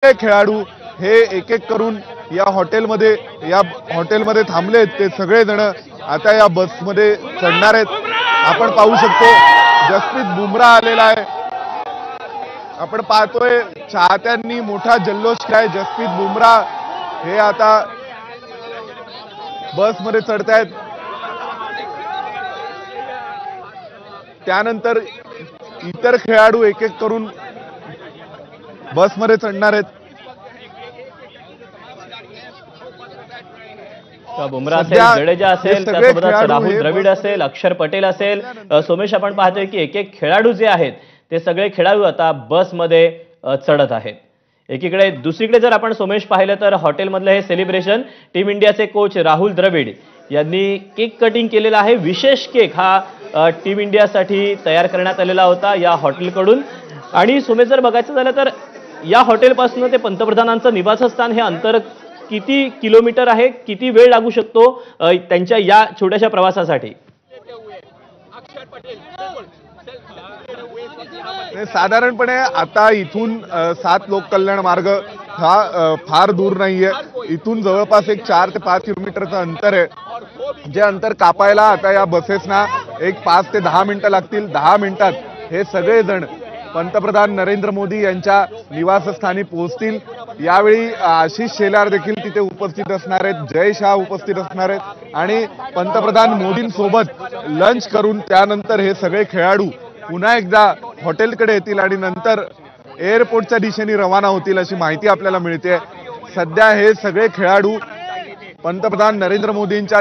सगळे खेळाडू हे एक एक करून या हॉटेलमध्ये थांबलेत। ते सगळे जण आता या बसमध्ये चढणार आहेत। आपण पाहू शकतो जसप्रीत बुमराह आलेला आहे। आपण पाहतोय चाहत्यांनी मोठा जल्लोष केलाय। जसप्रीत बुमराह हे आता बसमध्ये चढतायत। त्यानंतर इतर खेळाडू एक एक करून बसमध्ये चढणार आहेत। बुमराह असेल, जडेजा असेल, त्यासोबतच राहुल द्रविड असेल, अक्षर पटेल असेल, सोमेश आपण पाहतोय की एक एक खेळाडू जे आहेत ते सगळे खेळाडू आता बसमध्ये चढत आहेत। एकीकडे दुसरीकडे जर आपण सोमेश पाहिलं तर हॉटेलमधलं हे सेलिब्रेशन टीम इंडियाचे कोच राहुल द्रविड यांनी केक कटिंग केलेला आहे। विशेष केक हा टीम इंडियासाठी तयार करण्यात आलेला होता या हॉटेलकडून। आणि सोमेश जर बघायचं झालं तर या हॉटेलपासून ते पंतप्रधानांचं निवासस्थान हे अंतर किती किलोमीटर आहे, किती वेळ लागू शकतो त्यांच्या या छोट्याशा प्रवासासाठी? साधारणपणे आता इथून 7 लोक कल्याण मार्ग हा फार दूर नाहीये। इथून जवळपास एक 4 ते 5 किलोमीटरचं अंतर आहे। जे अंतर कापायला आता या बसेसना एक 5 ते 10 मिनिटं लागतील। 10 मिनिटात हे सगळे जण पंतप्रधान नरेंद्र मोदी यांच्या निवासस्थानी पोहोचतील। यावेळी आशिष शेलार देखील तिथे उपस्थित असणार आहेत, जय शाह उपस्थित असणार आहेत आणि पंतप्रधान मोदींसोबत लंच करून त्यानंतर हे सगळे खेळाडू पुन्हा एकदा हॉटेलकडे येतील आणि नंतर एअरपोर्टच्या दिशेने रवाना होतील अशी माहिती आपल्याला मिळते। सध्या हे सगळे खेळाडू पंतप्रधान नरेंद्र मोदींच्या